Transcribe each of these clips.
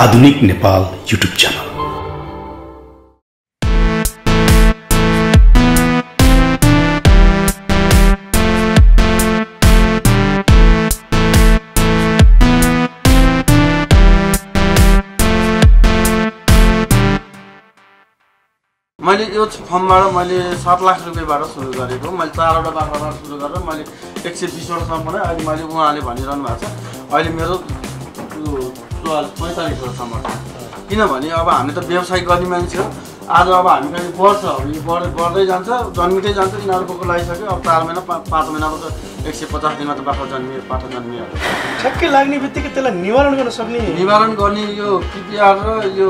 आधुनिक Nepal YouTube channel. मैले यो फर्मबाट मैले 7 लाख रुपैयाँबाट सुरु गरेको। मैले 4वटा बाख्राबाट सुरु गरेर मैले 120वटासम्म बनाएँ। अहिले मैले उहाँले भनिरहनु भएको छ अहिले मेरो 45वटासम्म छ। किनभने अब हामी त व्यवसाय गर्ने मान्छे हो। आज अब हामी कहिले बढ्छ, अब यो बढ्दै जान्छ, जन्मिँदै जान्छ। यिनीहरू बोको लगाइसक्यो। अब 4 महिना 5 महिनामा त 150 दिनमा त बाख्रा जन्मियो, पाठा जन्मिहाल्यो। ठ्याक्कै लाग्ने बित्तिकै त्यसलाई निवारण गर्न सक्ने निवारण गर्ने यो पिपिआर र यो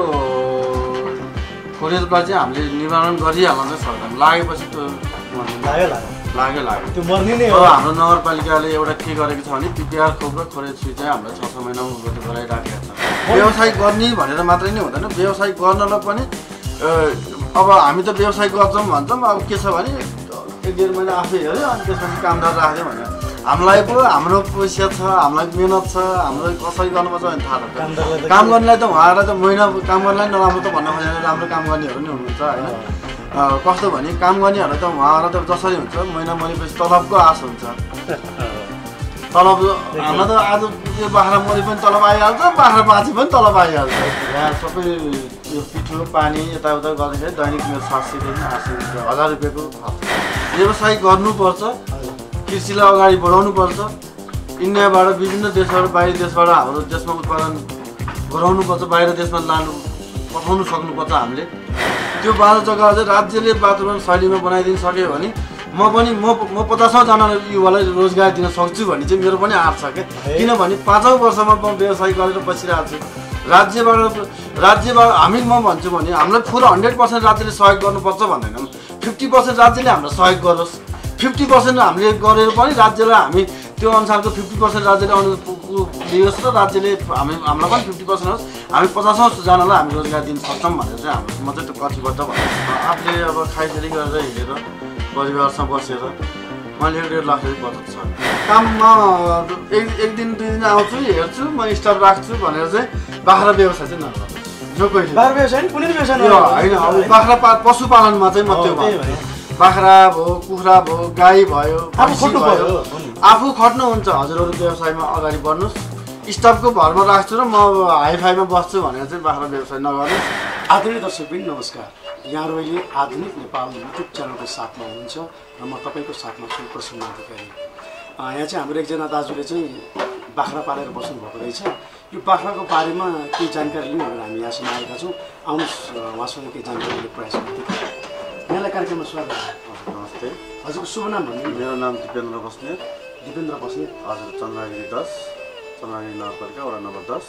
खोरेललाई चाहिँ हामीले निवारण गरिहाल्न चाहिँ सरकार लागेपछि त लाग्यो त्यो मर्ने नै हो। हाम्रो नगरपालिकाले एउटा के गरेको छ भने पिपिआर खोप र खोरेल सुई चाहिँ हाम्रो 6 महिनामा गराइराखेको छ। व्यवसाय गर्ने भनेर मात्रै नै हुँदैन, व्यवसाय गर्नलाई पनि अब हामी त व्यवसाय गर्छौँ भन्छौँ। अब के छ भने 1-1.5 महिना आफै हेऱ्यो अनि त्यसपछि कामदार राख्यो भने हामीलाई पो हाम्रो पैसा छ, हामीलाई मेहनत छ, हाम्रो कसरी गर्नुपर्छ भने थाहा छ। काम गर्नेलाई त उहाँलाई त महिना काम गर्नेलाई नराम्रो त भन्न खोजेर राम्रो काम गर्नेहरू नि हुनुहुन्छ होइन। कस्तो भने काम गर्नेहरूलाई त उहाँहरूलाई त जसरी हुन्छ महिना मरेपछि तलबको आश हुन्छ। तलब हामीलाई त आज यो बाख्रा मरे पनि तलब आइहाल्छ, बाख्रा बाँचे पनि तलब आइहाल्छ। यहाँ सबै यो पिठो पानी यताउता गर्दाखेरि दैनिक मेरो 700देखि 800 1000 रुपियाँको खर्च। व्यवसाय गर्नुपर्छ, कृषिलाई अगाडि बढाउनुपर्छ। इन्डियाबाट विभिन्न देशबाट बाहिर देशबाट हाम्रो देशमा उत्पादन गराउनुपर्छ, बाहिर देशमा पठाउनु सक्नुपर्छ। हामीले त्यो 12 जग्गा चाहिँ राज्यले वातावरण शैलीमा बनाइदिन सक्यो भने म 50जना युवालाई रोजगार दिन सक्छु भन्ने चाहिँ मेरो पनि आँट छ क्या। किनभने 5औं वर्षमा म व्यवसाय गरेर बसिरहेको छु। राज्यबाट म भन्छु भने हामीलाई पुरा 100% राज्यले सहयोग गर्नुपर्छ भन्दैनौँ। 50% राज्यले हामीलाई सहयोग गरोस्। 50% हामीले गरेर पनि राज्यलाई हामी त्यो अनुसारको 50% राज्यले दियोस् र राज्यले हामीलाई पनि 50% होस्। हामी 50औं जनालाई हामी रोजगार दिन सक्छौँ भनेर चाहिँ म चाहिँ त्यो कटिबद्ध भन्छु। आफूले अब खाइफेरी गरेर हिँडेर परिवारसँग बसेर मैले 1.5 लाख रुपियाँ बचत छ। काममा एक दिन 2 दिन आउँछु, हेर्छु, म स्टाफ राख्छु भनेर चाहिँ बाख्रा व्यवसाय चाहिँ नगर्छु। जो कहिले बाख्रा व्यवसाय कुनै व्यवसाय होइन। अब बाख्रा पशुपालनमा चाहिँ म त्यो बाख्रा भयो, कुखुरा भयो, गाई भयो, भैँसी भयो, आफू खट्नुहुन्छ। हजुरहरू व्यवसायमा अगाडि बढ्नुहोस्। स्टाफको भरमा राख्छु र म हाइफाईमा बस्छु भनेर चाहिँ बाख्रा व्यवसाय नगर्नुहोस्। आदरणीय दर्शकवृन्द नमस्कार। यहाँहरू अहिले आधुनिक नेपाल युट्युब च्यानलको साथमा हुनुहुन्छ र म तपाईँको साथमा छु प्रसन्न अधिकारी। यहाँ चाहिँ हाम्रो एकजना दाजुले चाहिँ बाख्रा पालेर बस्नुभएको रहेछ। यो बाख्राको बारेमा केही जानकारी लिउँ भनेर हामी यहाँसम्म आएका छौँ। आउनुहोस् उहाँसँग केही जानकारी लिने प्रयास गर्दै। यहाँलाई कार्यक्रममा स्वागत। नमस्ते। हजुरको शुभ नाम भन्नु? मेरो नाम दिपेन्द्र बस्नेत। दिपेन्द्र बस्नेत। हजुर, चन्द्रगिरी 10, चन्द्रगिरी नगरपालिका वडा नम्बर 10।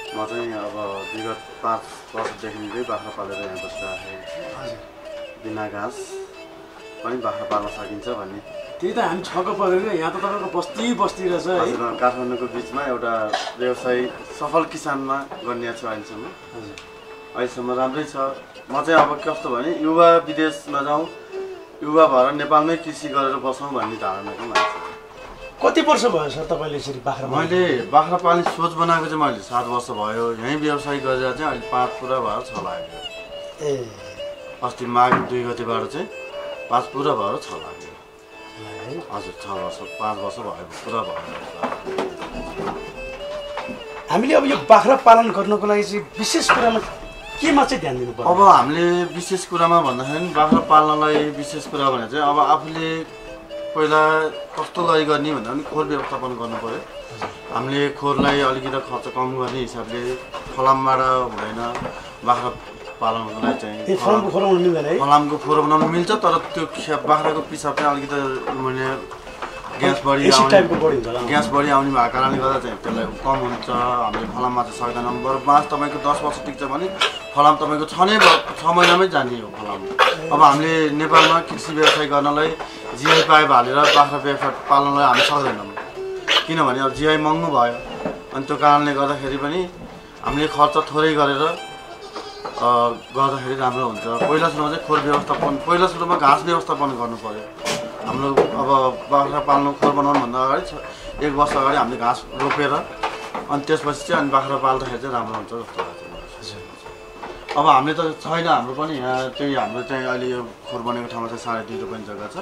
म चाहिँ अब विगत 5 वर्षदेखि निकै बाख्रा पालेर यहाँ बसिरहेको छु। बिना घाँस पनि बाख्रा पाल्न सकिन्छ भन्ने त्यही त हामी छक्क परेको। यहाँ त तपाईँको बस्ती रहेछ है। काठमाडौँको बिचमा एउटा व्यवसाय सफल किसानमा गनिएको छु अहिलेसम्म। अहिलेसम्म राम्रै छ। म चाहिँ अब कस्तो भने युवा विदेश नजाउँ, युवा भएर नेपालमै कृषि गरेर बसौँ भन्ने धारणाको मान्छे। कति वर्ष भयो सर तपाईँले यसरी बाख्रा? मैले बाख्रा पाल्ने सोच बनाएको चाहिँ मैले 7 वर्ष भयो। यहीँ व्यवसाय गरेर चाहिँ अहिले 5 पुरा भएर 6 लाग्यो। अस्ति माघ 2 गतिबाट चाहिँ 5 पुरा भएर 6 लाग्यो। हजुर, 6 वर्ष 5 वर्ष भयो पुरा भयो। हामीले अब यो बाख्रा पालन गर्नको लागि चाहिँ विशेष कुरामा केमा चाहिँ ध्यान दिनु पर्छ? अब हामीले विशेष कुरामा भन्दाखेरि बाख्रा पाल्नलाई विशेष कुरा भने चाहिँ अब आफूले पहिला कस्तो गरी गर्ने भन्दा पनि खोर व्यवस्थापन गर्नु पऱ्यो। हामीले खोरलाई अलिकति खर्च कम गर्ने हिसाबले फलामबाट हुँदैन। बाख्रा पालनको लागि चाहिँ फलामको खोर बनाउनु मिल्दैन है। फलामको खोर बनाउनु मिल्छ, तर त्यो बाख्राको पिसाब चाहिँ अलिकति मैले ग्यास बढी आउने भएको कारणले गर्दा चाहिँ त्यसलाई कम हुन्छ। हामीले फलाममा चाहिँ सक्दैनौँ। बरु बाँस तपाईँको 10 वर्ष टिक्छ भने फलाम तपाईँको 6 महिनामै जाने हो फलाम। अब हामीले नेपालमा कृषि व्यवसाय गर्नलाई जिआई पाइप हालेर बाख्रा व्यवसाय पाल्नलाई हामी सक्दैनौँ। किनभने अब जिआई महँगो भयो। अनि त्यो कारणले गर्दाखेरि पनि हामीले खर्च थोरै गरेर गर्दाखेरि राम्रो हुन्छ। पहिला सुरुमा चाहिँ खोर व्यवस्थापन, पहिला सुरुमा घाँस व्यवस्थापन गर्नु पऱ्यो। हाम्रो अब बाख्रा पाल्नु खोर बनाउनुभन्दा अगाडि 1 वर्ष अगाडि हामीले घाँस रोपेर अनि त्यसपछि चाहिँ अनि बाख्रा पाल्दाखेरि चाहिँ राम्रो हुन्छ जस्तो लाग्छ मलाई। अब हामीले त छैन, हाम्रो पनि यहाँ चाहिँ हाम्रो चाहिँ अहिले यो खोर बनेको ठाउँमा चाहिँ 2.5 रुपियाँ जग्गा छ,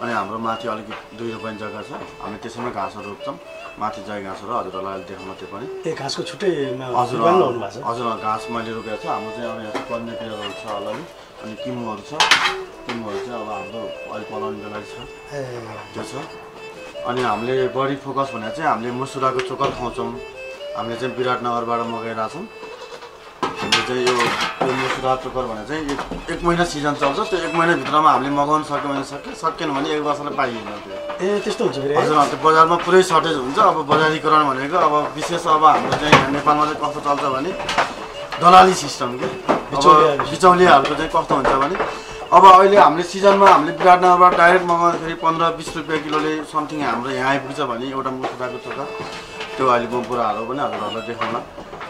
अनि हाम्रो माथि अलिकति 2 रुपियाँ जग्गा छ। हामी त्यसैमा घाँसहरू रोप्छौँ, माथि जाइ घाँसहरू हजुरहरूलाई देखाउन त्यो पनि। ए घाँसको छुट्टै हजुर हजुर घाँस मैले रोपेको छ। हाम्रो चाहिँ अब यहाँ कन्ने पेयरहरू छ अलि, अनि किमुहरू छ। किमुहरू चाहिँ अब हाम्रो अहिले पलाउने बेला छ, त्यो छ। अनि हामीले बढी फोकस भनेर चाहिँ हामीले मुसुराको चोकर खुवाउँछौँ। हामीले चाहिँ विराटनगरबाट मगाइरहेको छौँ। हामीले चाहिँ यो मुसुरा चोकर भनेर चाहिँ 1 महिना सिजन चल्छ। त्यो 1 महिनाभित्रमा हामीले मगाउन सक्यो भने सकेन भने 1 वर्षलाई पाइएन त्यो। ए त्यस्तो हुन्छ फेरि? हजुर त्यो बजारमा पुरै सर्टेज हुन्छ। अब बजारीकरण भनेको अब विशेष अब हाम्रो चाहिँ नेपालमा चाहिँ कस्तो चल्छ भने दलाली सिस्टम के। बिचौलियाहरूको चाहिँ कस्तो हुन्छ भने अब अहिले हामीले सिजनमा हामीले विराटनगरबाट डाइरेक्ट मगाउँदाखेरि 15-20 रुपियाँ किलोले समथिङ हाम्रो यहाँ आइपुग्छ भने एउटा मुसुराको चोकर। त्यो अहिले म पुराहरू पनि हजुरहरूलाई देखाउला।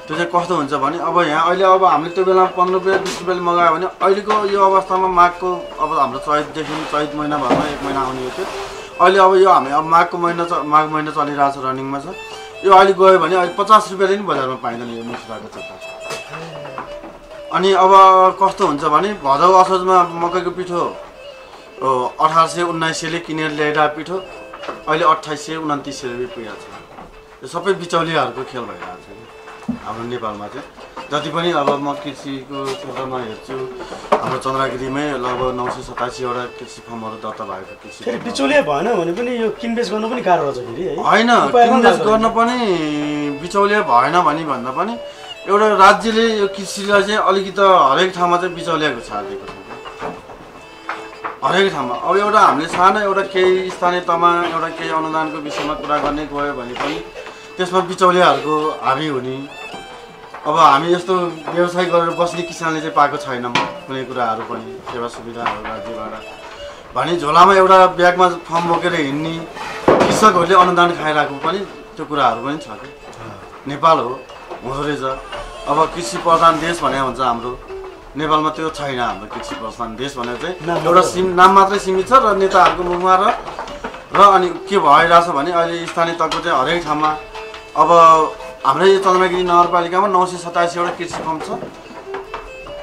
त्यो चाहिँ कस्तो हुन्छ भने अब यहाँ अहिले अब हामीले त्यो बेलामा 15 रुपियाँ 20 रुपियाँले मगायो भने अहिलेको यो अवस्थामा माघको अब हाम्रो चैत महिनाभरमा 1 महिना आउने हो त्यो। अहिले अब यो हामी अब माघ महिना चलिरहेको छ, रनिङमा छ। यो अहिले गयो भने अहिले 50 रुपियाँले नि बजारमा पाइँदैन यो मुसुराको चोकर। अनि अब कस्तो हुन्छ भने भदौ असोजमा मकैको पिठो 1800-1900ले किनेर ल्याएर पिठो अहिले 2800-2900 रुपियाँ पुगेको छ। यो सबै बिचौलियाहरूको खेल भइरहेको छ हाम्रो नेपालमा चाहिँ। जति पनि अब म कृषिको क्षेत्रमा हेर्छु, हाम्रो चन्द्रगिरीमै लगभग 987वटा कृषि फर्महरू दर्ता भएको कृषि। फेरि बिचौलिया भएन भने पनि यो किनबेच गर्न पनि गाह्रो हुन्छ फेरि है? होइन, किनबेच गर्न पनि बिचौलिया भएन भने भन्दा पनि एउटा राज्यले यो कृषिलाई चाहिँ अलिकति हरेक ठाउँमा चाहिँ बिचौलियाको छाड दिएको छ हरेक ठाउँमा। अब एउटा हामीले सानो एउटा केही स्थानीय तहमा एउटा केही अनुदानको विषयमा कुरा गर्ने गयो भने पनि त्यसमा बिचौलियाहरूको हाबी हुने। अब हामी यस्तो व्यवसाय गरेर बस्ने किसानले चाहिँ पाएको छैनौँ कुनै कुराहरू पनि, सेवा सुविधाहरू राज्यबाट भने झोलामा एउटा ब्यागमा फर्म बोकेर हिँड्ने कृषकहरूले अनुदान खाइरहेको पनि त्यो कुराहरू पनि छ कि। नेपाल हो हुँदो रहेछ। अब कृषि प्रधान देश भने हुन्छ हाम्रो नेपालमा, त्यो छैन। हाम्रो कृषि प्रधान देश भनेर चाहिँ एउटा नाम मात्रै सीमित छ र नेताहरूको मुखमा र अनि के भइरहेछ भने अहिले स्थानीय तहको चाहिँ हरेक ठाउँमा अब हाम्रो यो चन्द्रगिरी नगरपालिकामा 987वटा कृषि फर्म छ।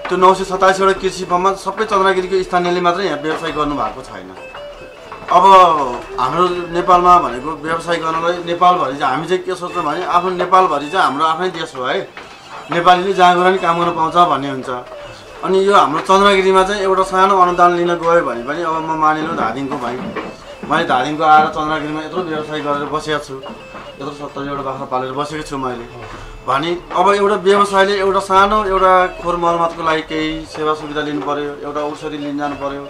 त्यो 987वटा कृषि फर्ममा सबै चन्द्रगिरीको स्थानीयले मात्रै यहाँ व्यवसाय गर्नुभएको छैन। अब हाम्रो नेपालमा भनेको व्यवसाय गर्नलाई नेपालभरि चाहिँ हामी चाहिँ के सोच्छौँ भने आफ्नो नेपालभरि चाहिँ हाम्रो आफ्नै देश हो है, नेपालीले जहाँ गएर नि काम गर्न पाउँछ भन्ने हुन्छ। अनि यो हाम्रो चन्द्रगिरीमा चाहिँ एउटा सानो अनुदान लिन गयो भने पनि अब म मानिलिउँ धादिङको भाइ, मैले धादिङको आएर चन्द्रगिरीमा यत्रो व्यवसाय गरेर बसेको छु, यत्रो 70वटा बाख्रा पालेर बसेको छु मैले भने अब एउटा व्यवसायले एउटा सानो एउटा खोर मर्मतको लागि केही सेवा सुविधा लिनु पऱ्यो, एउटा औषधि लिन जानु पऱ्यो,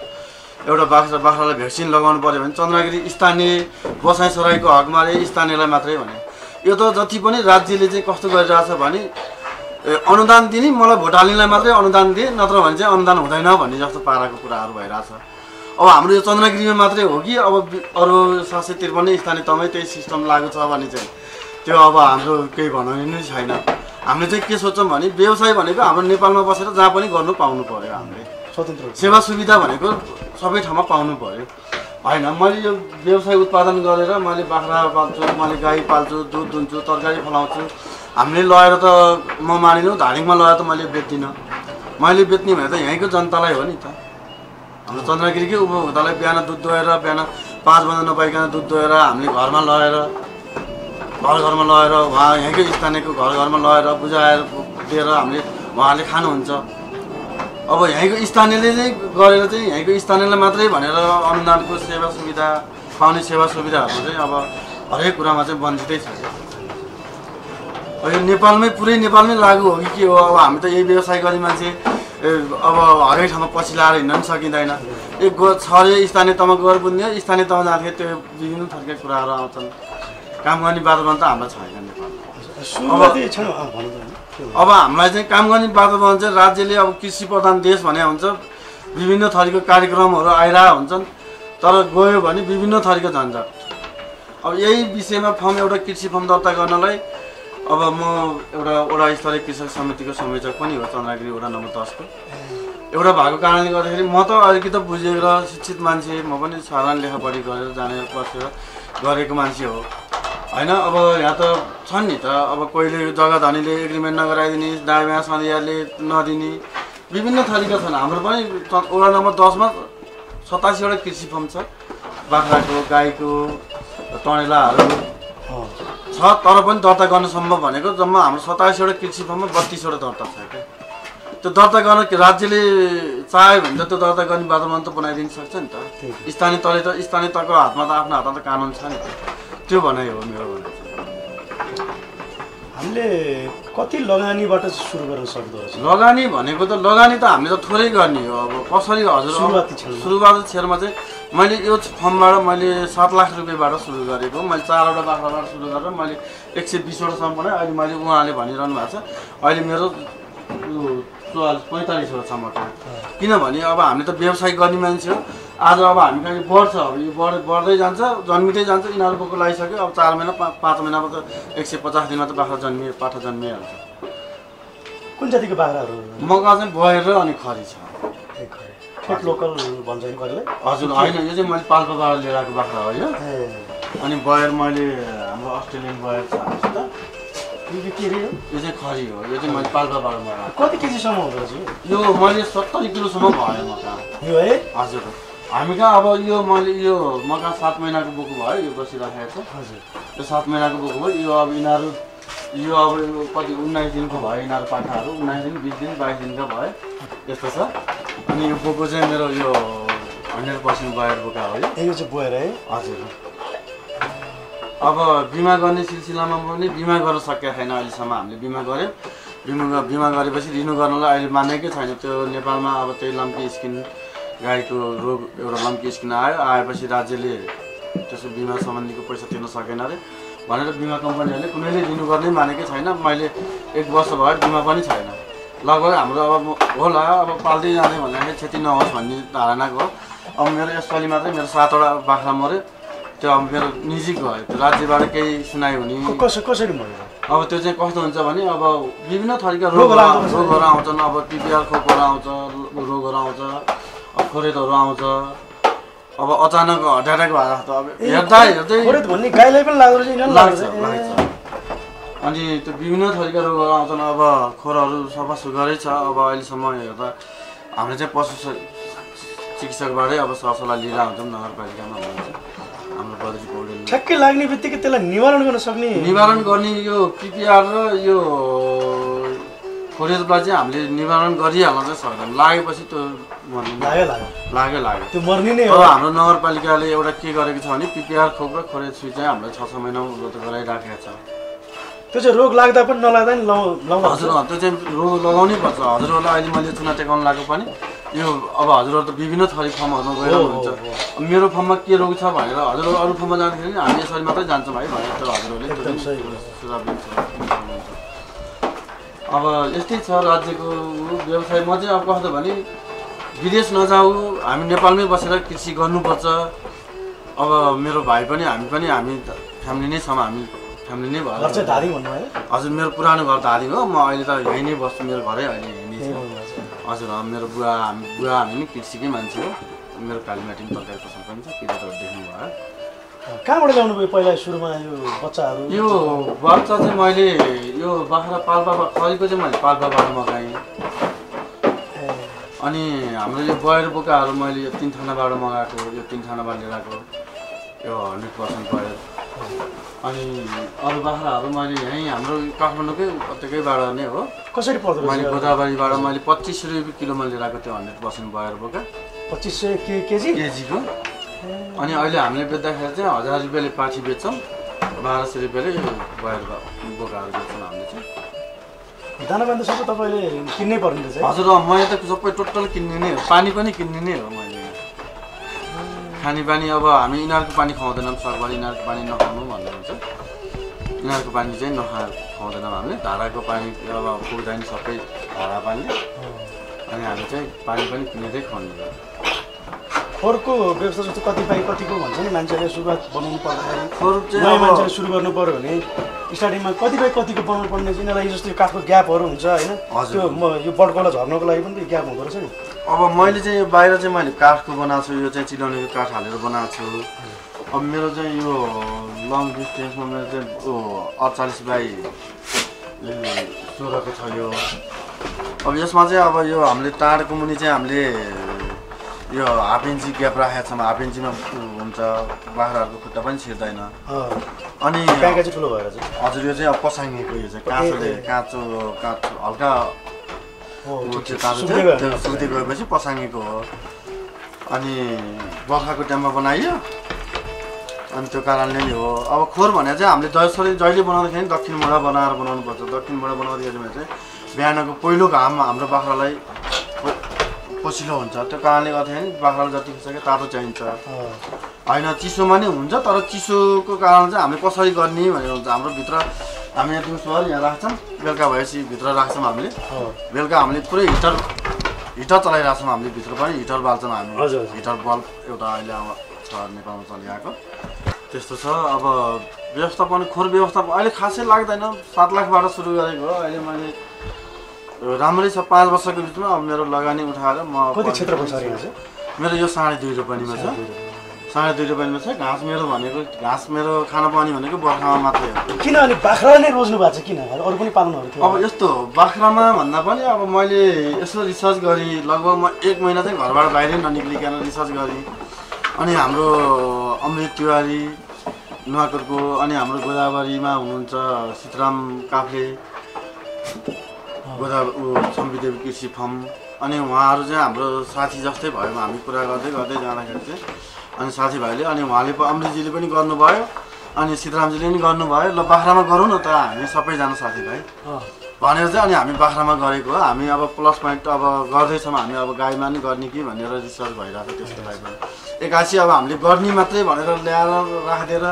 एउटा बाख्रालाई भ्याक्सिन लगाउनु पऱ्यो भने चन्द्रगिरी स्थानीय बसाइ सराईको हकमा स्थानीयलाई मात्रै भने। यो त जति पनि राज्यले चाहिँ कस्तो गरिरहेछ भने अनुदान दिने मलाई भोट हाल्नेलाई मात्रै अनुदान दिए, नत्र भने चाहिँ अनुदान हुँदैन भन्ने जस्तो पाराको कुराहरू भइरहेछ। अब हाम्रो यो चन्द्रगिरीमा मात्रै हो कि अब अरू 753 स्थानीय तहमै त्यही सिस्टम लागु छ भने चाहिँ त्यो अब हाम्रो केही भन्ने नै छैन। हामीले चाहिँ के सोच्छौँ भने व्यवसाय भनेको हाम्रो नेपालमा बसेर जहाँ पनि गर्नु पाउनु पऱ्यो। हामीले स्वतन्त्र सेवा सुविधा भनेको सबै ठाउँमा पाउनु पऱ्यो होइन। मैले यो व्यवसाय उत्पादन गरेर मैले बाख्रा पाल्छु, मैले गाई पाल्छु, दुध दुन्छु, तरकारी फलाउँछु। हामीले लगेर त म मानिलिउँ धादिङमा लगेर त मैले बेच्दिनँ। मैले बेच्ने भने त यहीँको जनतालाई हो नि त, हाम्रो चन्द्रगिरीकै उपभोक्तालाई बिहान दुध दोहेर बिहान 5 बजे नपाइकन दुध दोहेर हामीले घरमा लगेर उहाँ यहीँकै स्थानीयको घरमा लगेर बुझाएर दिएर हामीले उहाँले खानुहुन्छ। अब यहीँको स्थानीयले चाहिँ गरेर चाहिँ यहीँको स्थानीयलाई मात्रै भनेर अनुदानको सेवा सुविधा पाउने सेवा सुविधाहरू चाहिँ अब हरेक कुरामा चाहिँ वञ्चितै छ। यो नेपालमै पुरै नेपालमै लागु हो कि के हो? अब हामी त यही व्यवसाय गर्ने मान्छे अब हरेक ठाउँमा पछि लाएर हिँड्न पनि सकिँदैन। एक छ अरे स्थानीय तहमा गएर बुझ्ने, स्थानीय तहमा जाँदाखेरि त्यो विभिन्न थरीका कुराहरू आउँछन्। काम गर्ने वातावरण त हाम्रो छैन नेपालमा। अब हामीलाई चाहिँ काम गर्ने वातावरण चाहिँ राज्यले अब कृषि प्रधान देश भने हुन्छ, विभिन्न थरीको कार्यक्रमहरू आइरहेको हुन्छन्, तर गयो भने विभिन्न थरीको झन्झट। अब यही विषयमा फर्म एउटा कृषि फर्म दर्ता गर्नलाई अब म एउटा वडा स्तरीय कृषक समितिको संयोजक पनि हो चन्द्रगिरी वडा नम्बर 10को। एउटा भएको कारणले गर्दाखेरि म त अलिकति बुझेर शिक्षित मान्छे, म पनि साधारण लेखापढी गरेर जानेर बसेर गरेको मान्छे हो। होइन अब यहाँ त छन् नि त अब कोहीले जग्गा धनीले एग्रिमेन्ट नगराइदिने दायाँ सन्धियाले नदिने विभिन्न थरीका छन्। हाम्रो पनि वडा नम्बर 10मा 87वटा कृषि फर्म छ। बाख्राको गाईको टनेलाहरू छ, तर पनि दर्ता गर्न सम्भव भनेको जम्मा हाम्रो 87वटा कृषि फर्ममा 32वटा दर्ता छ क्या। त्यो दर्ता गर्न राज्यले चाह्यो भने त त्यो दर्ता गर्ने वातावरण त बनाइदिन सक्छ नि त। स्थानीय तहको हातमा त आफ्नो हातमा त कानुन छ नि त। त्यो भनाइ हो मेरो भनाइ। हामीले कति लगानीबाट सुरु गर्न सक्दो रहेछ? लगानी भनेको त लगानी त हामीले त थोरै गर्ने हो। अब कसरी हजुर सुरुवाती क्षेत्रमा चाहिँ मैले यो फर्मबाट मैले 7 लाख रुपियाँबाट सुरु गरेको। मैले 4वटा बाख्राबाट सुरु गरेर मैले 120वटासम्म बनाएँ। अहिले मैले उहाँले भनिरहनु भएको छ अहिले मेरो 45वटासम्म छ। किनभने अब हामीले त व्यवसाय गर्ने मान्छे हो। आज अब हामी कहीँ बढ्छ, अब यो बढ्दै जान्छ, जन्मिँदै जान्छ। यिनीहरू बोको लगाइसक्यो, अब 4 महिना 5 महिनामा त 150 दिनमा त पाठा जन्मिहाल्छ। कुन जातिको बाख्राहरू? मका चाहिँ बयर र अनि खरी छ। ठेट लोकल भन्छ नि कहिले? हजुर होइन, यो चाहिँ मैले पाल्पाबाट लिएर आएको बाख्रा हो यो। अनि बयर मैले हाम्रो अस्ट्रेलियन बयर छ हामीसित। यो के रे? यो चाहिँ खरी हो। यो चाहिँ मैले पाल्पाबाट मगाएको। कति केजीसम्म हुँदो रहेछ यो? मैले 70 किलोसम्म भयो मका यो है। हजुर हामी कहाँ अब यो मैले यो मका 7 महिनाको बोको भयो। यो बसिराखेको छ। हजुर यो 7 महिनाको बोको भयो। यो अब यिनीहरू यो अब कति 19 दिनको भयो। यिनीहरू पाठाहरू 19 दिन 20 दिन 22 दिनका भयो। यस्तो छ। अनि यो बोको चाहिँ मेरो यो 100% बयर बोका हो यो। यो चाहिँ बोयर है? हजुर। अब बिमा गर्ने सिलसिलामा पनि बिमा गर्न सकेका छैन अहिलेसम्म। हामीले बिमा गऱ्यौँ। बिमा गरेपछि रिन्यू गर्नलाई अहिले मानेकै छैन। त्यो नेपालमा अब त्यही लम्की स्किन गाईको रोग एउटा लम्की स्किन आएपछि राज्यले त्यसो बिमा सम्बन्धीको पैसा तिर्न सकेन अरे भनेर बिमा कम्पनीहरूले कुनैले रिन्यू गर्नै मानेकै छैन। मैले 1 वर्ष भयो बिमा पनि छैन। लगभग हाम्रो अब होला अब पाल्दै जाँदै भन्दाखेरि क्षति नहोस् भन्ने धारणाको हो। अब मेरो यसपालि मात्रै मेरो 7वटा बाख्रा मऱ्यो। त्यो अब मेरो निजी गयो। त्यो राज्यबाट केही सुनाइ हुने कसरी मऱ्यो? अब त्यो चाहिँ कस्तो हुन्छ भने अब विभिन्न थरीका रोगहरू आउँछन्। अब पिपिआर खोपहरू आउँछ, रोगहरू आउँछ, अब खोरेतहरू आउँछ। अब अचानक अट्याक भएर त अब हेर्दै खोरेत भन्ने गाईलाई पनि लाग्छ। अनि त्यो विभिन्न थरीका रोगहरू आउँछन्। अब खोरहरू सफा सुग्घरै छ। अब अहिलेसम्म हेर्दा हामीले चाहिँ पशु चिकित्सकबाटै अब सरसल्लाह लिएर आउँछौँ। नगरपालिकामा हुनुहुन्छ हाम्रो बद्री पौडेल। ठ्याक्कै लाग्ने बित्तिकै त्यसलाई निवारण गर्न सक्ने यो पिपिआर र यो खोरेतलाई चाहिँ हामीले निवारण गरिहाल्न चाहिँ सक्दैनौँ। लागेपछि त्यो लाग्यो त्यो मर्ने नै हो। अब हाम्रो नगरपालिकाले एउटा के गरेको छ भने पिपिआर खोप र खोरेत सुई चाहिँ हामीले 6 महिनामा उपलब्ध गराइराखेको छ। त्यो चाहिँ रोग लाग्दा पनि नलाग्दा नि लाउनु? हजुर त्यो चाहिँ रोग लगाउनै पर्छ। हजुरहरूलाई अहिले मैले चुना टेकाउनु लागेको पनि यो अब हजुरहरू त विभिन्न थरी फर्महरूमा गएर हुन्छ। मेरो फर्ममा के रोग छ भनेर हजुरहरू अरू फर्ममा जाँदाखेरि हामी यसरी मात्रै जान्छौँ है भनेर त्यो हजुरहरूले सुझाव दिन्छ। अब यस्तै छ राज्यको व्यवसाय। म चाहिँ अब कस्तो भने विदेश नजाऊ, हामी नेपालमै बसेर कृषि गर्नुपर्छ। अब मेरो भाइ पनि हामी फ्यामिली नै छौँ। हामी फ्यामिली नै भयो। हजुर मेरो पुरानो घर धादिङ हो। म अहिले त यहीँ नै बस्छु। मेरो घरै अहिले यहीँ नै छ। हजुर मेरो बुवा हामी नि कृषिकै मान्छे हो। मेरो कालीमाटी तरकारी पसल पनि छ। पिताहरू देख्नुभयो। कहाँबाट ल्याउनु भयो पहिला सुरुमा यो बच्चाहरू? यो बच्चा चाहिँ मैले यो बाख्रा पाल्पाबाट खरीको चाहिँ मैले पाल्पाबाट मगाएँ। अनि हाम्रो यो बयर बोकाहरू मैले यो 3 थानाबाट मगाएको। यो 3 थानाबाट लिएर आएको यो 100% बयर। अनि अरू बाख्राहरू मैले यहीँ हाम्रो काठमाडौँकै उपत्यकैबाट नै हो। कसरी पर्छ? मैले गोदावरीबाट मैले 25 रुपियाँ किलोमा लिएर आएको त्यो 100% बयर बोका। 2500 केजीको। अनि अहिले हामीले बेच्दाखेरि चाहिँ 1000 रुपियाँले पाठी बेच्छौँ, 1200 रुपियाँले बयर बोकाहरू बेच्छौँ हामीले चाहिँ। दानापानी सबै तपाईँले किन्नै पर्ने रहेछ? हजुर मैले त सबै टोटल किन्ने नै हो। पानी पनि किन्ने नै हो मैले। खानेपानी अब हामी यिनीहरूको पानी खुवाउँदैनौँ। सरकारी यिनीहरूको पानी नखानु भन्ने हुन्छ। यिनीहरूको पानी चाहिँ खुवाउँदैनौँ हामीले। धाराको पानी अब पुग्दैन सबै धारा पानी। अनि हामी चाहिँ पानी पनि किनेरै खुवाउने हो। खोरको व्यवस्था जस्तो कतिको भन्छ नि मान्छेले सुरुवात बनाउनु पर्दाखेरि खोर चाहिँ नयाँ मान्छेले सुरु गर्नु पऱ्यो भने स्टार्टिङमा कतिको बनाउनु पर्ने चाहिँ यिनीहरूलाई जस्तो काठको ग्यापहरू हुन्छ होइन? त्यो यो बडकोला झर्नको लागि पनि ग्याप हुँदो रहेछ नि। अब मैले चाहिँ बाहिर चाहिँ मैले काठको बनाएको छु। यो चाहिँ चिलाउनेको काठ हालेर बनाएको छु। अब मेरो चाहिँ यो लङ डिस्टेन्समा मेरो चाहिँ 48/16 छ यो। अब यसमा चाहिँ अब यो हामीले टाढको मुनि चाहिँ हामीले यो हाफ इन्ची ग्याप राखेका छौँ। हाफ इन्चीमा हुन्छ बाख्राहरूको खुट्टा पनि छिर्दैन। अनि ठुलो भएर चाहिँ हजुर यो चाहिँ अब पसाङ्गेको यो चाहिँ काँचो हल्का सुक्दै गएपछि पसाङ्गेको हो। अनि बर्खाको टाइममा बनाइयो अनि त्यो कारणले नि हो। अब खोर भने चाहिँ हामीले जहिले बनाउँदाखेरि दक्षिणबाट बनाएर बनाउनुपर्छ। दक्षिणबाट बनाउँदाखेरि चाहिँ बिहानको पहिलो घाम हाम्रो बाख्रालाई पोसिलो हुन्छ। त्यो कारणले गर्दाखेरि बाख्रालाई जति सके तातो चाहिन्छ होइन। चिसोमा नि हुन्छ तर चिसोको कारण चाहिँ हामीले कसरी गर्ने भनेर हुन्छ। हाम्रो भित्र हामी यहाँ दिउँसोभर यहाँ राख्छौँ, बेलुका भएपछि भित्र राख्छौँ हामीले। बेलुका हामीले पुरै हिटर चलाइरहेको छौँ। हामीले भित्र पनि हिटर बाल्छौँ हामी। हिटर बल्ब एउटा अहिले छ नेपालमा चलिआएको त्यस्तो छ। अब व्यवस्थापन खोर व्यवस्थापन अहिले खासै लाग्दैन। 7 लाखबाट सुरु गरेको हो। अहिले मैले राम्रै छ 5 वर्षको बिचमा। अब मेरो लगानी उठाएर म कति क्षेत्रको छ यहाँ? मेरो यो 2.5 रोपनीमा छ। 2.5 रोपनीमा छ। घाँस मेरो भनेको खाना पानी भनेको बर्खामा मात्रै हो। किन अनि बाख्रा नै रोज्नु भएको छ? किन अरू पनि पाल्नुहरू थियो? अब यस्तो बाख्रामा भन्दा पनि अब मैले यसो रिसर्च गरेँ। लगभग म 1 महिना चाहिँ घरबाट बाहिरै ननिक्लिकन रिसर्च गरेँ। अनि हाम्रो अमृत तिवारी नुवाकोटको, अनि हाम्रो गोदावरीमा हुनुहुन्छ सीताराम काफ्ले, सम्विदेवी कृषि फर्म, अनि उहाँहरू चाहिँ हाम्रो साथी जस्तै भयो। हामी कुरा गर्दै जाँदाखेरि चाहिँ अनि साथीभाइले अनि उहाँले अमृतजीले पनि गर्नुभयो अनि सीतारामजीले पनि गर्नुभयो। ल बाख्रामा गरौँ न त हामी सबैजना साथीभाइ भनेर चाहिँ अनि हामी बाख्रामा गरेको हो। हामी अब प्लस पोइन्ट अब गर्दैछौँ। हामी अब गाईमा नि गर्ने कि भनेर रिसर्च भइरहेको छ। त्यसको लागि पनि एकासी अब हामीले गर्ने मात्रै भनेर ल्याएर राखिदिएर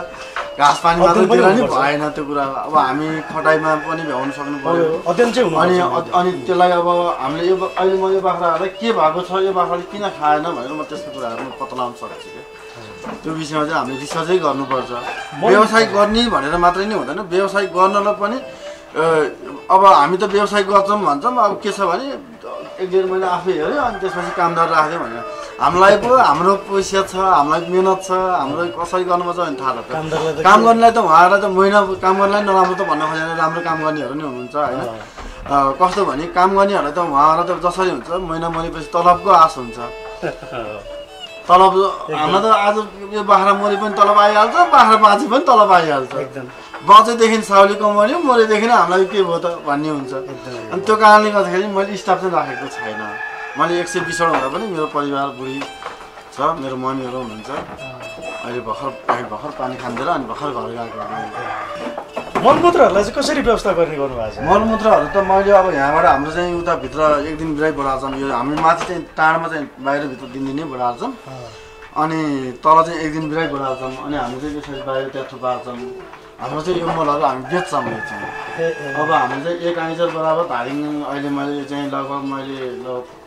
घाँस पानी मात्रै दिएर नि भएन त्यो कुरा। अब हामी खटाइमा पनि भ्याउनु सक्नु पर्यो। अनि त्यसलाई अब हामीले यो अहिले म यो बाख्राहरूलाई के भएको छ, यो बाख्राले किन खाएन भनेर म त्यस्तो कुराहरू पत्ता लगाउन सक्छु क्या। त्यो विषयमा चाहिँ हामीले रिसर्चै गर्नुपर्छ। व्यवसाय गर्ने भनेर मात्रै नै हुँदैन। व्यवसाय गर्नलाई पनि अब हामी त व्यवसाय गर्छौँ भन्छौँ। अब के छ भने 1-1.5 महिना आफै हेऱ्यो अनि त्यसपछि कामदार राख्यो भनेर हामीलाई पो हाम्रो पैसा छ, हामीलाई मेहनत छ, हाम्रो कसरी गर्नुपर्छ भने थाहा छ। काम गर्नेलाई त उहाँहरूलाई त महिना काम गर्नेलाई नराम्रो त भन्न खोजेन, राम्रो काम गर्नेहरू नै हुनुहुन्छ होइन। कस्तो भने काम गर्नेहरूलाई त उहाँहरूलाई त जसरी हुन्छ महिना मरेपछि तलबको आश हुन्छ। तलब हामीलाई त आज यो बाख्रा मरे पनि तलब आइहाल्छ, बाख्रा बाँचे पनि तलब आइहाल्छ। बाँचेदेखि साउली कमाउने, मरेदेखि हामीलाई के भयो त भन्ने हुन्छ। अनि त्यो कारणले गर्दाखेरि मैले स्टाफ चाहिँ राखेको छैन। मैले 120 हुँदा पनि मेरो परिवार बुढी छ, मेरो मम्मीहरू हुनुहुन्छ। अहिले भर्खर पानी खाँदैन अनि भर्खर घर गएको। मलमूत्रहरूलाई चाहिँ कसरी व्यवस्था गर्ने गर्नुभएको छ? मलमूत्रहरू त मैले अब यहाँबाट हाम्रो चाहिँ उताभित्र 1 दिन बिराइ बढार्छौँ। यो हामी माथि चाहिँ टाढमा चाहिँ बाहिरभित्र 3 दिन नै बढार्छौँ। अनि तल चाहिँ 1 दिन बिराइ बढार्छौँ। अनि हामी चाहिँ त्यसरी बाहिर त्यहाँ थुपार्छौँ। हाम्रो चाहिँ यो मलहरू हामी बेच्छौँ। अब हामी चाहिँ 1 आइजर बराबर धारिङ अहिले मैले चाहिँ लगभग मैले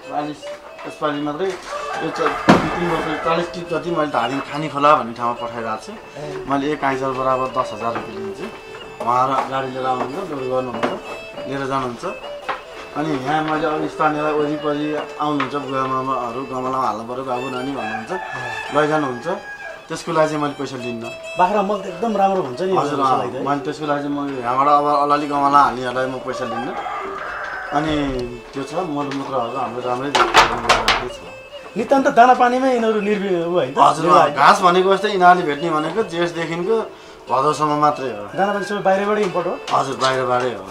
40 यसपालि मात्रै यो 3 वर्ष 40 टिप जति मैले धारिङ खानी खोला भन्ने ठाउँमा पठाइरहेको छु। मैले 1 आइजर बराबर 10,000 रुपियाँ लिन्छु। उहाँहरू गाडी लिएर आउनुहुन्छ, लोड गर्नुहुन्छ, लिएर जानुहुन्छ। अनि यहाँ मैले अब स्थानीयलाई वरिपरि आउनुहुन्छ, बुवामामाहरू गमलामा हाल्नु पऱ्यो बाबु नानी भन्नुहुन्छ, लैजानुहुन्छ। त्यसको लागि चाहिँ मैले पैसा लिन्न। बाख्रा मल एकदम राम्रो हुन्छ नि। हजुर मैले त्यसको लागि चाहिँ म यहाँबाट अब अलि गमला हाल्नेहरूलाई म पैसा लिन्न। अनि त्यो छ मलमूत्रहरू हाम्रो राम्रै छ। नितान्त दाना पानीमै यिनीहरू होइन? हजुर घाँस भनेको जस्तै यिनीहरूले भेट्ने भनेको जेठदेखिको भदौसम्म मात्रै हो। दाना पानी सबै बाहिरबाटै इम्पोर्ट हो? हजुर बाहिरबाटै हो।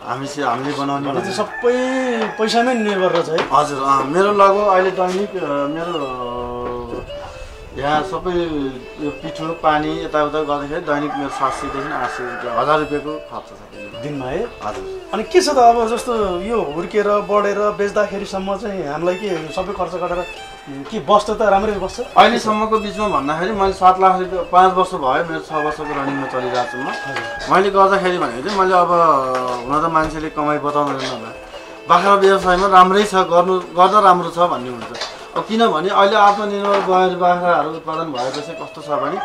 हामीले बनाउने सबै पैसामै निर्भर रहेछ है? हजुर मेरो लगभग अहिले दैनिक मेरो यहाँ सबै यो पिठो पानी यताउता गर्दाखेरि दैनिक मेरो 700 देखि 800 रुपियाँ 1000 रुपियाँको खर्च छ दिनमा है? हजुर। अनि के छ त अब जस्तो यो हुर्केर बढेर बेच्दाखेरिसम्म चाहिँ हामीलाई के सबै खर्च गरेर के बस्छ त राम्ररी बस्छ? अहिलेसम्मको बिचमा भन्दाखेरि मैले 7 लाख रुपियाँ 5 वर्ष भयो मेरो 6 वर्षको रनिङमा चलिरहेको छु म। मैले गर्दाखेरि भनेको चाहिँ मैले अब हुन त मान्छेले कमाइ बताउँदैन होला, बाख्रा व्यवसायमा राम्रै छ, गर्दा राम्रो छ भन्ने हुन्छ। अब किनभने अहिले आत्मनिर्भर भएर बाख्राहरू उत्पादन भएपछि कस्तो छ भने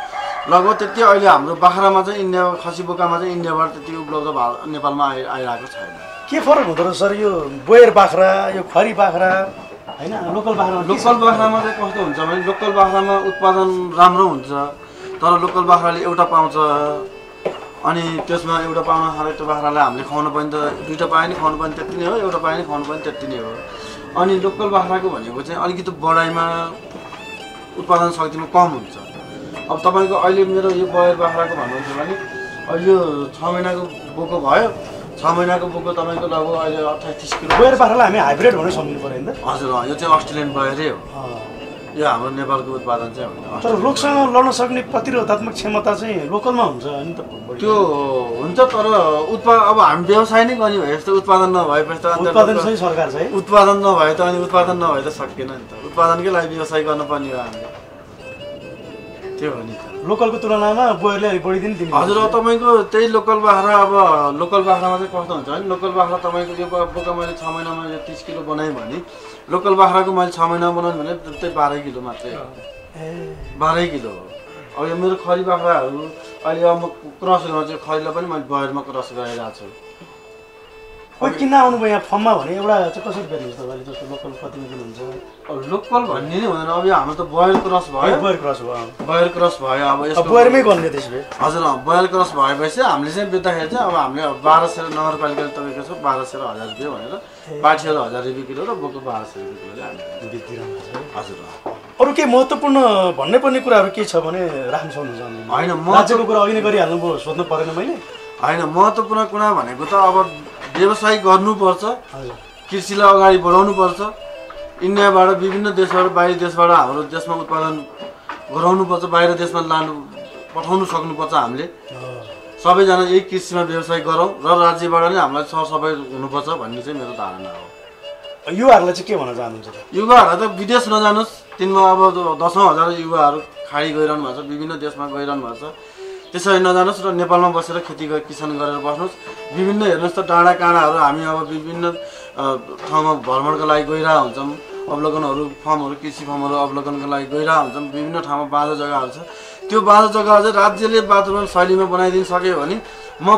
लगभग त्यति अहिले हाम्रो बाख्रामा चाहिँ इन्डिया खसी बोकामा चाहिँ इन्डियाबाट त्यति उपलब्ध नेपालमा आइरहेको छैन। के फरक हुँदो रहेछ सर यो बोयर बाख्रा, यो खरी बाख्रा हैन लोकल बाख्रामा लोकल बाख्रामा चाहिँ कस्तो हुन्छ भने लोकल बाख्रामा उत्पादन राम्रो हुन्छ तर लोकल बाख्राले एउटा पाउँछ अनि त्यसमा एउटा पाउन थालेको बाख्रालाई हामीले खुवाउनु पनि त दुईटा पाए नि खुवाउनु पनि त्यति नै हो एउटा पाए नि खुवाउनु पनि त्यति नै हो अनि लोकल बाख्राको भनेको चाहिँ अलिकति बढाइमा उत्पादन शक्तिमा कम हुन्छ अब तपाईँको अहिले मेरो यो बयर बाख्राको भन्नुहुन्छ भने यो 6 महिनाको बोको भयो 6 महिनाको बोको तपाईँको लगभग अहिले 28-30 किलो बयर बाख्रालाई हामी हाइब्रिड भनेर सम्झिनु पर्यो नि त हजुर यो चाहिँ अस्ट्रेलियन बयरै हो यो हाम्रो नेपालको उत्पादन चाहिँ हो तर रोगसँग लड्न सक्ने प्रतिरोधात्मक क्षमता चाहिँ लोकलमा हुन्छ नि त त्यो हुन्छ तर अब हामी व्यवसाय नै गर्ने भए जस्तो उत्पादन नभएपछि त उत्पादन चाहिँ सरकार चाहिँ उत्पादन नभए त अनि उत्पादन नभए त सकिएन नि त उत्पादनकै लागि व्यवसाय गर्नुपर्ने हो हामीले त्यो हो नि त लोकलको तुलनामा बयरले अलिक बढी दिन दिनु हजुर तपाईँको त्यही लोकल बाख्रा अब लोकल बाख्रामा चाहिँ कस्तो हुन्छ भने लोकल बाख्रा तपाईँको यो बोका मैले 6 महिनामा यो 30 किलो बनाएँ भने लोकल बाख्राको मैले 6 महिनामा बनाउनु भने त्यही 12 किलो मात्रै हो 12 किलो हो अब यो मेरो खरी बाख्राहरू अहिले अब म क्रस गर्छु खरीलाई पनि मैले बयरमा क्रस गराइरहेको छु कोही किन्न आउनुभयो यहाँ फर्ममा भने एउटा चाहिँ कसरी गरिन्छ तपाईँले जस्तो लोकल कति दिनुहुन्छ अब लोकल भन्ने नै हुँदैन अब यो हाम्रो त बयर क्रस भयो बयर क्रस भयो बयर क्रस भयो अब यसको बयरमै गर्ने त्यसले हजुर बयर क्रस भएपछि हामीले चाहिँ बेच्दाखेरि चाहिँ अब हामीले 1200 नगरपालिकाले तपाईँको छ 1200 र 1000 रुपियाँ भनेर पाठीहरू 1000 रुपियाँ किलो र बोको 1200 रुपियाँ किलोले हामीले बिक्दिरहनु छ हजुर अरू केही महत्त्वपूर्ण भन्नै पर्ने कुराहरू के छ भने राख्न सक्नुहुन्छ होइन राज्यको कुरा अघि नै गरिहाल्नु भयो सोध्नु परेन मैले होइन महत्त्वपूर्ण कुरा भनेको त अब व्यवसाय गर्नुपर्छ कृषिलाई अगाडि बढाउनुपर्छ इन्डियाबाट विभिन्न देशबाट बाहिर देशबाट हाम्रो देशमा उत्पादन गराउनुपर्छ बाहिर देशमा पठाउनु सक्नुपर्छ हामीले सबैजना यही कृषिमा व्यवसाय गरौँ र राज्यबाट नै हामीलाई सरसफाइ हुनुपर्छ भन्ने चाहिँ मेरो धारणा हो युवाहरूलाई चाहिँ के भन्न चाहनुहुन्छ युवाहरूलाई त विदेश नजानुहोस् तिनमा अब 10,000 युवाहरू खाडी गइरहनु भएको छ विभिन्न देशमा गइरहनु भएको छ त्यसरी नजानुहोस् र नेपालमा बसेर खेती किसान गरेर बस्नुहोस् विभिन्न हेर्नुहोस् त डाँडा काँडाहरू हामी अब विभिन्न ठाउँमा भ्रमणको लागि गइरहेको हुन्छौँ अवलोकनहरू फर्महरू कृषि फर्महरू अवलोकनको लागि गइरहेको हुन्छौँ विभिन्न ठाउँमा बाँझो जग्गाहरू छ त्यो बाँझो जग्गाहरू चाहिँ राज्यले वातावरण शैलीमा बनाइदिन सक्यो भने म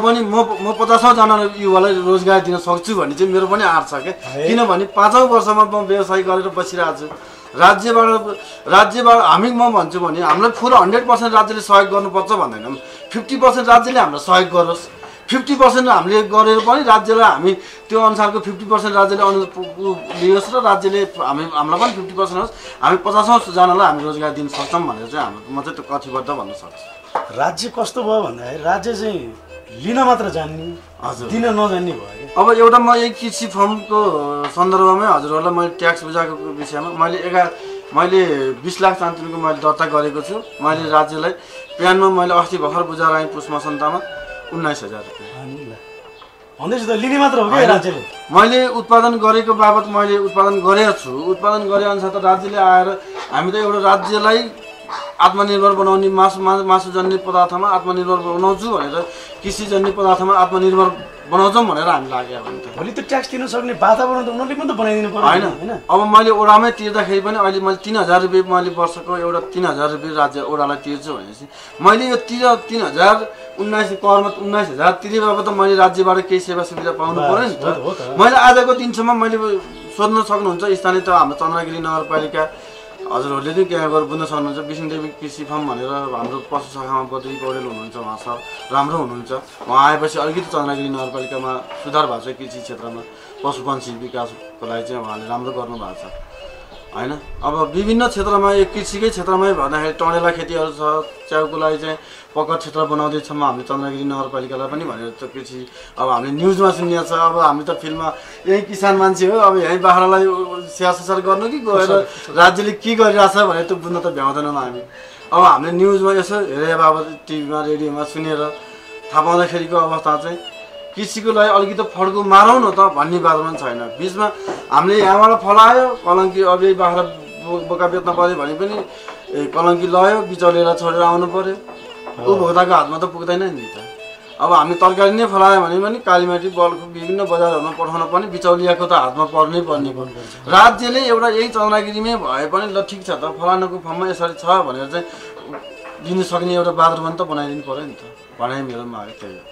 50जना युवालाई रोजगार दिन सक्छु भन्ने चाहिँ मेरो पनि आँट छ क्या किनभने 5औं वर्षमा म व्यवसाय गरेर बसिरहेको छु राज्यबाट हामी म भन्छु भने हामीलाई फुल 100% राज्यले सहयोग गर्नुपर्छ भन्दैनौँ 50% राज्यले हामीलाई सहयोग गरोस् 50% हामीले गरेर पनि राज्यलाई हामी त्यो अनुसारको 50% राज्यले लियोस् र राज्यले हामीलाई पनि 50% होस् हामी 50औं जनालाई हामी रोजगार दिन सक्छौँ भनेर चाहिँ म चाहिँ त्यो कथिबद्ध भन्न सक्छु राज्य कस्तो भयो भन्दाखेरि राज्य चाहिँ लिन मात्र जान्ने हजुर दिन नजान्ने भयो अब एउटा म यही कृषि फर्मको सन्दर्भमै हजुरहरूलाई मैले ट्याक्स बुझाएको विषयमा मैले 20 लाख चान्चुनको मैले दर्ता गरेको छु मैले राज्यलाई प्यानमा मैले अस्ति भर्खर बुझाएर आएँ पुष मसन्तामा 19,000 रुपियाँ भन्दैछ त लिने मात्र हो कि राज्यले मैले उत्पादन गरेको बाबत मैले उत्पादन गरेको छु उत्पादन गरे अनुसार त राज्यले आएर हामी त एउटा राज्यलाई आत्मनिर्भर बनाउने मासुजन्य पदार्थमा आत्मनिर्भर बनाउँछु भनेर कृषिजन्य पदार्थमा आत्मनिर्भर बनाउँछौँ भनेर हामी लाग्यो भने त भोलि त ट्याक्स तिर्न सक्ने वातावरण त उनीहरूले पनि त बनाइदिनु पर्यो होइन अब मैले ओडामै तिर्दाखेरि पनि अहिले मैले 3,000 रुपियाँ मैले वर्षको एउटा 3,000 रुपियाँ राज्य ओडालाई तिर्छु भनेपछि मैले यो 3,000 करमा 19,000 तिरे बाबत त मैले राज्यबाट केही सेवा सुविधा पाउनु पर्यो नि त मैले आजको दिनसम्म मैले सोध्न सक्नुहुन्छ स्थानीय त हाम्रो चन्द्रगिरी नगरपालिका हजुरहरूले चाहिँ के गरेर बुझ्न सक्नुहुन्छ विष्णुदेवी कृषि फार्म भनेर हाम्रो पशु शाखामा बद्री पौडेल हुनुहुन्छ उहाँ सर राम्रो हुनुहुन्छ उहाँ आएपछि अलिकति चन्द्रगिरी नगरपालिकामा सुधार भएको छ कृषि क्षेत्रमा पशुपन्छी विकासको लागि चाहिँ उहाँले राम्रो गर्नुभएको छ होइन अब विभिन्न क्षेत्रमा यो कृषिकै क्षेत्रमै भन्दाखेरि टँडेला खेतीहरू छ च्याउको लागि चाहिँ पकड क्षेत्र बनाउँदैछौँ हामीले चन्द्रगिरी नगरपालिकालाई पनि भनेर त कृषि अब हामीले न्युजमा सुनिएको छ अब हामी त फिल्डमा यही किसान मान्छे हो अब यहीँ बाख्रालाई स्याहार सुसार गर्नु कि गएर राज्यले के गरिरहेछ भनेर त बुझ्न त भ्याउँदैनौँ हामी अब हामीले न्युजमा यसो हेरेर अब टिभीमा रेडियोमा सुनेर थाहा पाउँदाखेरिको अवस्था चाहिँ कृषिको लागि अलिकति फड्को मारौँ न त भन्ने वातावरण छैन बिचमा हामीले यहाँबाट फलायो कलङ्की अब यही बाख्रा बोका बेच्न पऱ्यो भने पनि कलङ्की लयो बिचौलिएर छोडेर आउनु पऱ्यो उपभोक्ताको हातमा त पुग्दैन नि त अब हामी तरकारी नै फलायो भने पनि कालीमाटी बल्खु विभिन्न बजारहरूमा पठाउन पनि बिचौलियाको त हातमा पर्नै पर्ने राज्यले एउटा यही चन्द्रगिरीमै भए पनि ल ठिक छ त फलानाको फर्ममा यसरी छ भनेर चाहिँ दिन सक्ने एउटा वातावरण त बनाइदिनु पऱ्यो नि त भनाइ मेरो माग त्यही हो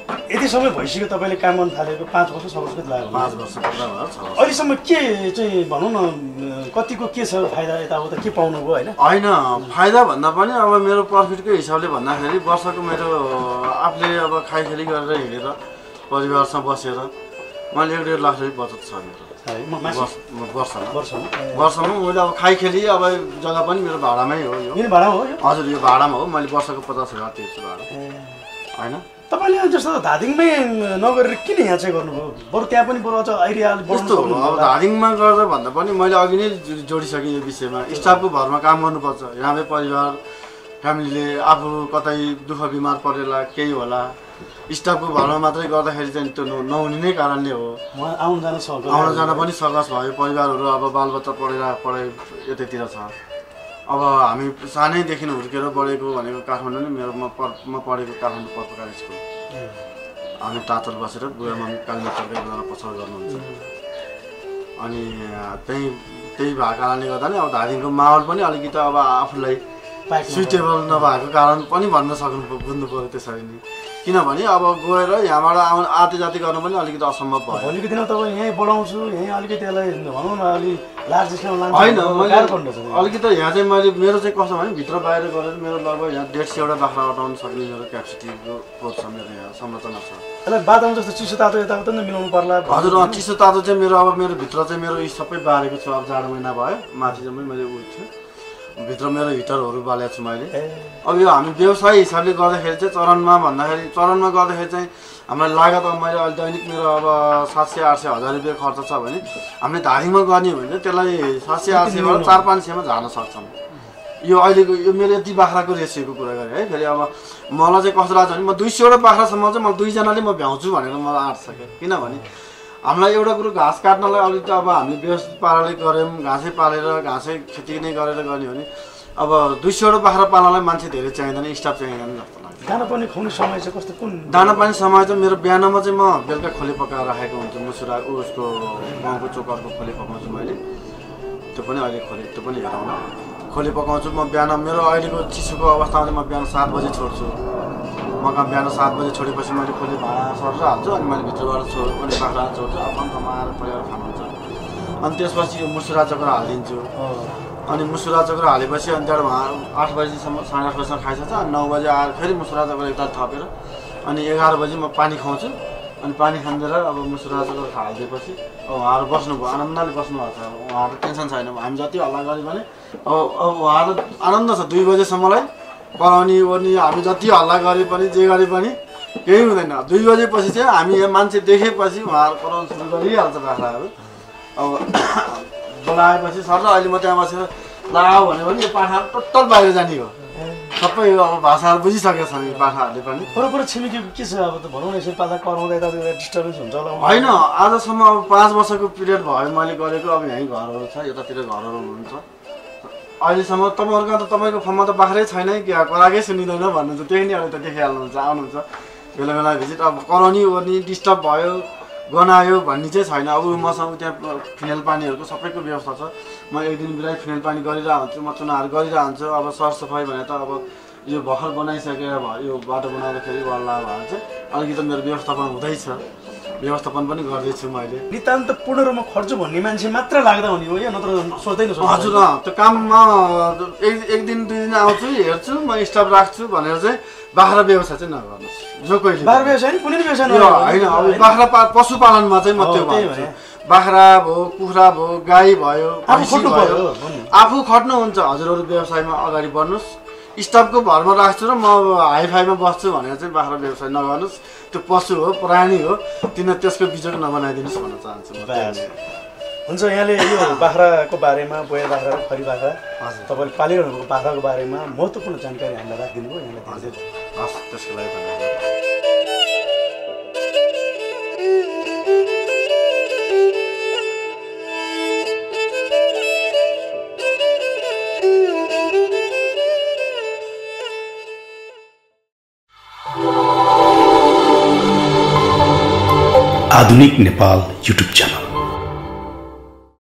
यति समय भइसक्यो तपाईँले काम गर्न थालेको 5 वर्ष 6 वर्ष लाग्यो 5 वर्ष पुरा भयो 6 वर्ष अहिलेसम्म के चाहिँ भनौँ न कतिको के छ फाइदा यताउता के पाउनुभयो होइन होइन फाइदा भन्दा पनि अब मेरो प्रफिटको हिसाबले भन्दाखेरि वर्षको मेरो आफूले अब खाइखेली गरेर हिँडेर परिवारसँग बसेर मैले 1.5 लाख रुपियाँ बचत छ मेरो वर्षमा मैले अब खाइखेली अब जग्गा पनि मेरो भाडामै हो यो भाडा हो हजुर यो भाडामा हो मैले वर्षको 50,000 तिर्छु भाडा होइन तपाईँले जस्तो धादिङमै नगरेर किन यहाँ चाहिँ गर्नुभयो बरु त्यहाँ पनि बरु अझ एरिया कस्तो अब धादिङमा गर्दा भन्दा पनि मैले अघि नै जोडिसकेँ यो विषयमा स्टाफको भरमा काम गर्नुपर्छ यहाँ परिवार फ्यामिलीले आफू कतै दुःख बिमार परेला केही होला स्टाफको भरमा मात्रै गर्दाखेरि चाहिँ त्यो नहुने नै कारणले हो आउन जान पनि सकस भयो परिवारहरू अब बालबच्चा पढाइ यतैतिर छ अब हामी सानैदेखि हुर्केर बढेको भनेको काठमाडौँ नै मेरो म पढेको काठमाडौँ पत्रकार स्कुल हामी टाचल बसेर बुवा मम्मी कालीमा सरकारी बेलामा पसल गर्नुहुन्छ अनि त्यही भएको कारणले गर्दा नै अब धादिङको माहौल पनि अलिकति अब आफूलाई सुइटेबल नभएको कारण पनि भन्न बुझ्नु पऱ्यो त्यसरी नै किनभने अब गएर यहाँबाट आते जाति गर्न पनि अलिकति असम्भव भयो भोलिको दिनमा तपाईँ यहीँ बढाउँछु यहीँ अलिकति त्यसलाई भनौँ न अलि लार्ज स्केलमा होइन मैले अलिकति यहाँ चाहिँ मैले मेरो चाहिँ कस्तो भने भित्र बाहिर गरेर मेरो लगभग यहाँ 150 बाख्रा अटाउन सक्ने मेरो क्यापेसिटीको कोच छ मेरो यहाँ संरचना छ यसलाई बाटाउनु जस्तो चिसो तातो यताउता नै मिलाउनु पर्ला हजुर चिसो तातो चाहिँ मेरो अब मेरो भित्र चाहिँ मेरो सबै बारेको छ अब जाडो महिना भयो माथि चाहिँ मैले उयो थियो भित्र मेरो हिटरहरू बालेको छु मैले अब यो हामी व्यवसाय हिसाबले गर्दाखेरि चाहिँ चरणमा गर्दाखेरि चाहिँ हामीलाई लागत अब मैले अहिले दैनिक मेरो अब 700-800 रुपियाँ खर्च छ भने हामीले धादिङमा गर्ने हो भने त्यसलाई 700-800बाट 400-500मा झार्न सक्छौँ यो अहिलेको यो मेरो यति बाख्राको रेसियोको कुरा गरेँ है फेरि अब मलाई चाहिँ कस्तो लाग्छ भने म 200वटा बाख्रासम्म चाहिँ म 2 जनाले म भ्याउँछु भनेर मलाई आँट छ किनभने हामीलाई एउटा कुरो घाँस काट्नलाई अलिकति अब हामीले व्यवस्थित पाराले गऱ्यौँ घाँसै पालेर घाँसै खेती नै गरेर गर्ने भने अब 200वटा बाख्रा पाल्नलाई मान्छे धेरै चाहिँदैन स्टाफ चाहिँदैन जस्तो लाग्छ दाना पानी खुवाउने समय चाहिँ कस्तो कुन दाना पानी समय चाहिँ मेरो बिहानमा चाहिँ म बेलुका खोले पकाएर राखेको हुन्छु मुसुरा उसको गाउँको चोकरको खोले पकाउँछु मैले त्यो पनि अहिले त्यो पनि हेरौँ खोले पकाउँछु म बिहान मेरो अहिलेको चिसोको अवस्थामा चाहिँ म बिहान 7 बजे छोड्छु म काम बिहान 7 बजे छोडेपछि मैले खोले भाँडा सरेर हाल्छु अनि मैले भित्रबाट पनि बाख्रा छोड्छु आफन्तमा आएर परिवार खानुहुन्छ अनि त्यसपछि यो मुसुरा चक्र हालिदिन्छु अनि मुसुरा चक्र हालेपछि अनि त्यहाँबाट 8 बजीसम्म 8:30 बजीसम्म खाइसक्छ अनि 9 बजे आएर फेरि मुसुरा चक्र एकताल थपेर अनि 11 बजी म पानी खुवाउँछु अनि पानी खाँदेर अब मुसुरा चक्र हालिदिएपछि अब उहाँहरू बस्नुभयो आनन्दले बस्नुभएको छ उहाँहरू टेन्सन छैन हामी जति हल्ला गऱ्यो भने अब उहाँहरू आनन्द छ 2 बजेसम्मलाई कराउने ओर्ने हामी जति हल्ला गरे पनि जे गरे पनि केही हुँदैन 2 बजेपछि चाहिँ हामी यहाँ मान्छे देखेपछि उहाँहरू कराउन सुरु गरिहाल्छ बाख्राहरू अब बोलाएपछि सर अहिले म त्यहाँ बसेर लगाऊ भन्यो भने यो पाठाहरू टोटल बाहिर जाने हो सबै अब भाषाहरू बुझिसकेका छन् यो पाठाहरूले पनि परपर छिमेकीको के छ अब त भनौँ न यसरी पाता कराउँदा यता डिस्टर्बेन्स हुन्छ होला होइन आजसम्म अब 5 वर्षको पिरियड भयो मैले गरेको अब यहीँ घरहरू छ यतातिर घरहरू हुनुहुन्छ अहिलेसम्म तपाईँहरूको त तपाईँको फर्ममा त बाख्रै छैन कि कराएकै सुनिँदैन भन्नुहुन्छ त्यही नै अहिले त देखिहाल्नुहुन्छ आउनुहुन्छ बेला बेला भिजिट अब कराउने ओर्ने डिस्टर्ब भयो गनायो भन्ने चाहिँ छैन अब मसँग त्यहाँ फिनेल पानीहरूको सबैको व्यवस्था छ म एक दिन बिराइ फिनेल पानी गरिरहन्छु म चुनाहरू गरिरहन्छु अब सरसफाइ भने त अब यो भर्खर बनाइसकेर भयो यो बाटो बनाउँदाखेरि वाल्ला भएर चाहिँ अलिकति मेरो व्यवस्थापन हुँदैछ व्यवस्थापन पनि गर्दैछु मैले नितान्त पूर्ण रूपमा खर्च भन्ने मान्छे मात्र लाग्दा हुने हो या नत्र सोच्दैन हजुर त्यो काममा एक दिन 2 दिन आउँछु हेर्छु म स्टाफ राख्छु भनेर चाहिँ बाख्रा व्यवसाय चाहिँ नगर्नुहोस् जो कोहीले बाख्रा व्यवसाय नि कुनै व्यवसाय होइन अब बाख्रा पशुपालनमा चाहिँ म त्यो भन्छु बाख्रा भयो कुखुरा भयो गाई भयो भैँसी भयो आफू खट्नुहुन्छ हजुरहरू व्यवसायमा अगाडि बढ्नुहोस् स्टाफको भरमा राख्छु र म हाइफाईमा बस्छु भनेर चाहिँ बाख्रा व्यवसाय नगर्नुहोस् त्यो पशु हो प्राणी हो तिनीहरू त्यसको बिजोग नबनाइदिनुहोस् भन्न चाहन्छु हुन्छ यहाँले यो बाख्राको बारेमा बोया बाख्रा र खरी बाख्रा तपाईँले पालिरहनु भएको बाख्राको बारेमा महत्त्वपूर्ण जानकारी हामीलाई राखिदिनु भयो यहाँलाई हजुर हस् त्यसको लागि धन्यवाद आधुनिक नेपाल युट्युब च्यानल।